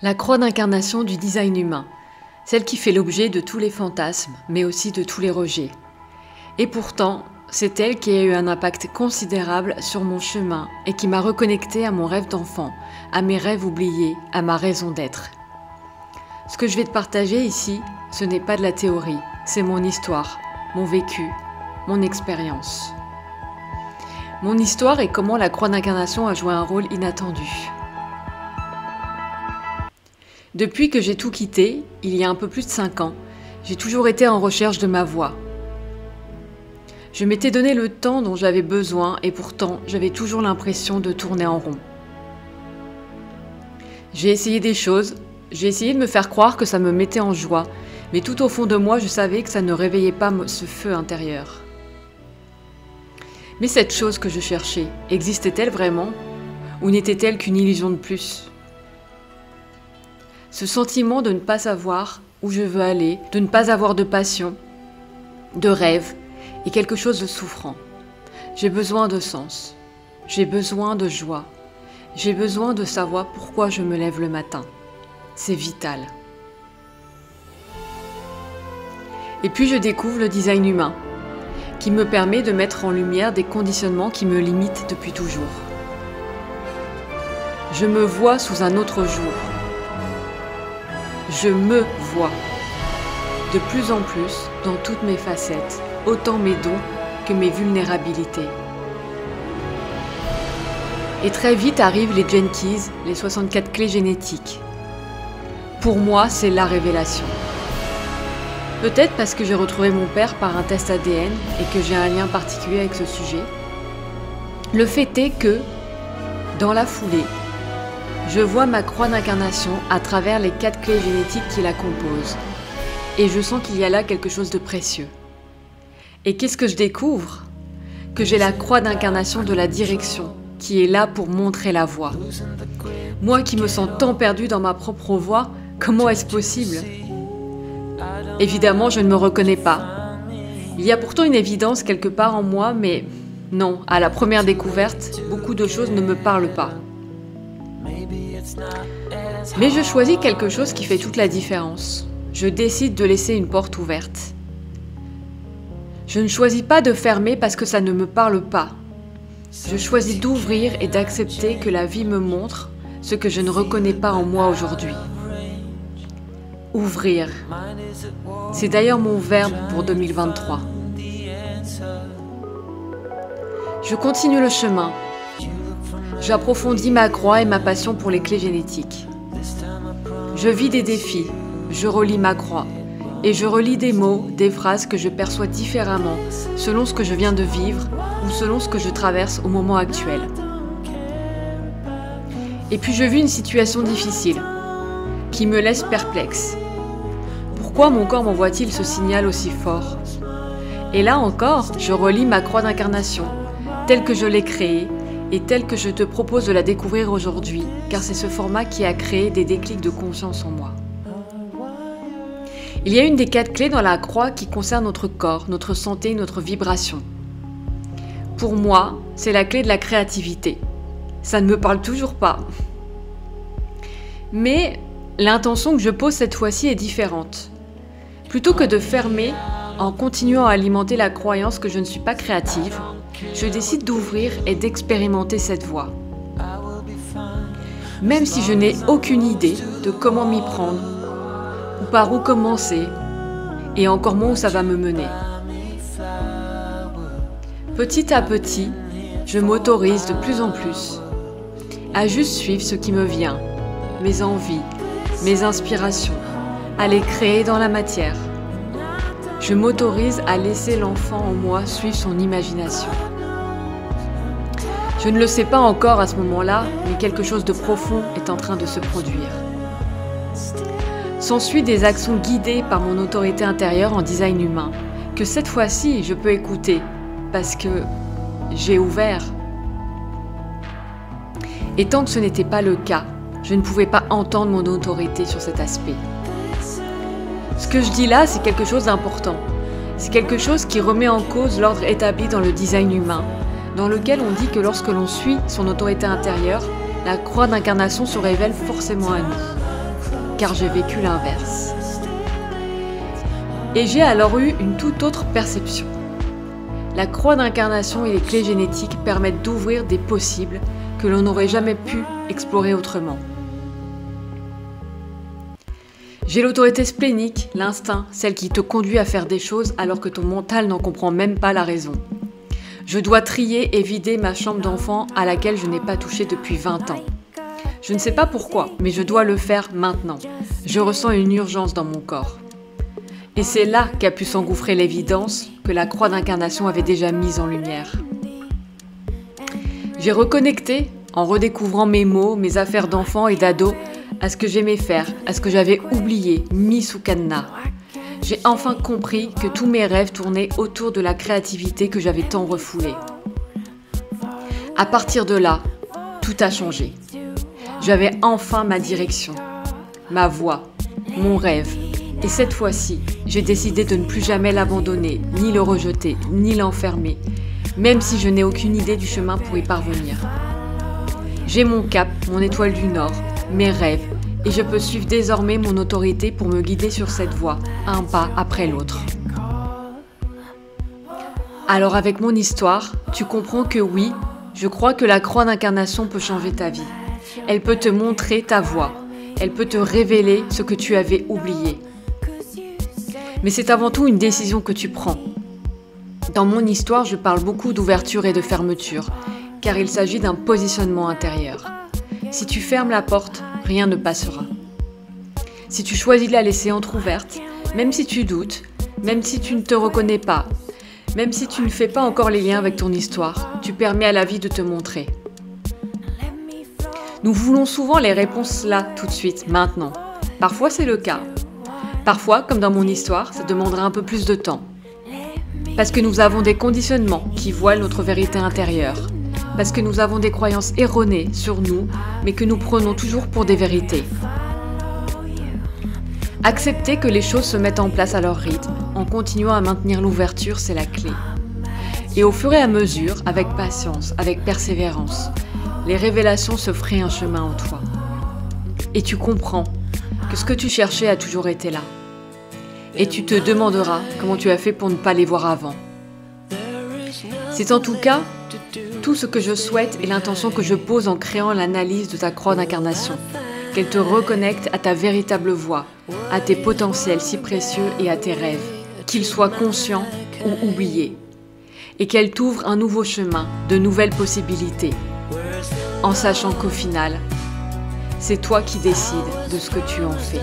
La croix d'incarnation du design humain, celle qui fait l'objet de tous les fantasmes, mais aussi de tous les rejets. Et pourtant, c'est elle qui a eu un impact considérable sur mon chemin et qui m'a reconnecté à mon rêve d'enfant, à mes rêves oubliés, à ma raison d'être. Ce que je vais te partager ici, ce n'est pas de la théorie, c'est mon histoire, mon vécu, mon expérience. Mon histoire et comment la croix d'incarnation a joué un rôle inattendu. Depuis que j'ai tout quitté, il y a un peu plus de 5 ans, j'ai toujours été en recherche de ma voie. Je m'étais donné le temps dont j'avais besoin et pourtant j'avais toujours l'impression de tourner en rond. J'ai essayé des choses, j'ai essayé de me faire croire que ça me mettait en joie, mais tout au fond de moi je savais que ça ne réveillait pas ce feu intérieur. Mais cette chose que je cherchais, existait-elle vraiment? Ou n'était-elle qu'une illusion de plus? Ce sentiment de ne pas savoir où je veux aller, de ne pas avoir de passion, de rêve, est quelque chose de souffrant. J'ai besoin de sens, j'ai besoin de joie, j'ai besoin de savoir pourquoi je me lève le matin. C'est vital. Et puis je découvre le design humain, qui me permet de mettre en lumière des conditionnements qui me limitent depuis toujours. Je me vois sous un autre jour. Je me vois de plus en plus dans toutes mes facettes, autant mes dons que mes vulnérabilités. Et très vite arrivent les Gene Keys, les 64 clés génétiques. Pour moi, c'est la révélation. Peut-être parce que j'ai retrouvé mon père par un test ADN et que j'ai un lien particulier avec ce sujet. Le fait est que, dans la foulée, je vois ma croix d'incarnation à travers les 4 clés génétiques qui la composent. Et je sens qu'il y a là quelque chose de précieux. Et qu'est-ce que je découvre? Que j'ai la croix d'incarnation de la direction, qui est là pour montrer la voie. Moi qui me sens tant perdue dans ma propre voie, comment est-ce possible? Évidemment, je ne me reconnais pas. Il y a pourtant une évidence quelque part en moi, mais non, à la première découverte, beaucoup de choses ne me parlent pas. Mais je choisis quelque chose qui fait toute la différence. Je décide de laisser une porte ouverte. Je ne choisis pas de fermer parce que ça ne me parle pas. Je choisis d'ouvrir et d'accepter que la vie me montre ce que je ne reconnais pas en moi aujourd'hui. Ouvrir. C'est d'ailleurs mon verbe pour 2023. Je continue le chemin. J'approfondis ma croix et ma passion pour les clés génétiques. Je vis des défis, je relis ma croix et je relis des mots, des phrases que je perçois différemment selon ce que je viens de vivre ou selon ce que je traverse au moment actuel. Et puis je vis une situation difficile qui me laisse perplexe. Pourquoi mon corps m'envoie-t-il ce signal aussi fort? Et là encore, je relis ma croix d'incarnation, telle que je l'ai créée, et telle que je te propose de la découvrir aujourd'hui, car c'est ce format qui a créé des déclics de conscience en moi. Il y a une des 4 clés dans la croix qui concerne notre corps, notre santé, notre vibration. Pour moi, c'est la clé de la créativité. Ça ne me parle toujours pas. Mais l'intention que je pose cette fois-ci est différente. Plutôt que de fermer en continuant à alimenter la croyance que je ne suis pas créative, je décide d'ouvrir et d'expérimenter cette voie. Même si je n'ai aucune idée de comment m'y prendre, ou par où commencer, et encore moins où ça va me mener. Petit à petit, je m'autorise de plus en plus à juste suivre ce qui me vient, mes envies, mes inspirations, à les créer dans la matière. Je m'autorise à laisser l'enfant en moi suivre son imagination. Je ne le sais pas encore à ce moment-là, mais quelque chose de profond est en train de se produire. S'ensuit des actions guidées par mon autorité intérieure en design humain, que cette fois-ci je peux écouter, parce que j'ai ouvert. Et tant que ce n'était pas le cas, je ne pouvais pas entendre mon autorité sur cet aspect. Ce que je dis là, c'est quelque chose d'important. C'est quelque chose qui remet en cause l'ordre établi dans le design humain, dans lequel on dit que lorsque l'on suit son autorité intérieure, la croix d'incarnation se révèle forcément à nous. car j'ai vécu l'inverse. Et j'ai alors eu une toute autre perception. La croix d'incarnation et les clés génétiques permettent d'ouvrir des possibles que l'on n'aurait jamais pu explorer autrement. J'ai l'autorité splénique, l'instinct, celle qui te conduit à faire des choses alors que ton mental n'en comprend même pas la raison. Je dois trier et vider ma chambre d'enfant à laquelle je n'ai pas touché depuis 20 ans. Je ne sais pas pourquoi, mais je dois le faire maintenant. Je ressens une urgence dans mon corps. Et c'est là qu'a pu s'engouffrer l'évidence que la croix d'incarnation avait déjà mise en lumière. J'ai reconnecté, en redécouvrant mes mots, mes affaires d'enfant et d'ado, à ce que j'aimais faire, à ce que j'avais oublié, mis sous cadenas. J'ai enfin compris que tous mes rêves tournaient autour de la créativité que j'avais tant refoulée. À partir de là, tout a changé. J'avais enfin ma direction, ma voie, mon rêve. Et cette fois-ci, j'ai décidé de ne plus jamais l'abandonner, ni le rejeter, ni l'enfermer, même si je n'ai aucune idée du chemin pour y parvenir. J'ai mon cap, mon étoile du Nord, mes rêves, et je peux suivre désormais mon autorité pour me guider sur cette voie, un pas après l'autre. Alors avec mon histoire, tu comprends que oui, je crois que la croix d'incarnation peut changer ta vie. Elle peut te montrer ta voie, elle peut te révéler ce que tu avais oublié. Mais c'est avant tout une décision que tu prends. Dans mon histoire, je parle beaucoup d'ouverture et de fermeture, car il s'agit d'un positionnement intérieur. Si tu fermes la porte, rien ne passera. Si tu choisis de la laisser entrouverte, même si tu doutes, même si tu ne te reconnais pas, même si tu ne fais pas encore les liens avec ton histoire, tu permets à la vie de te montrer. Nous voulons souvent les réponses là, tout de suite, maintenant. Parfois c'est le cas. Parfois, comme dans mon histoire, ça demandera un peu plus de temps. Parce que nous avons des conditionnements qui voilent notre vérité intérieure. Parce que nous avons des croyances erronées sur nous, mais que nous prenons toujours pour des vérités. Accepter que les choses se mettent en place à leur rythme, en continuant à maintenir l'ouverture, c'est la clé. Et au fur et à mesure, avec patience, avec persévérance, les révélations se feraient un chemin en toi. Et tu comprends que ce que tu cherchais a toujours été là. Et tu te demanderas comment tu as fait pour ne pas les voir avant. C'est en tout cas tout ce que je souhaite et l'intention que je pose en créant l'analyse de ta croix d'incarnation, qu'elle te reconnecte à ta véritable voix, à tes potentiels si précieux et à tes rêves, qu'ils soient conscients ou oubliés, et qu'elle t'ouvre un nouveau chemin, de nouvelles possibilités, en sachant qu'au final, c'est toi qui décides de ce que tu en fais.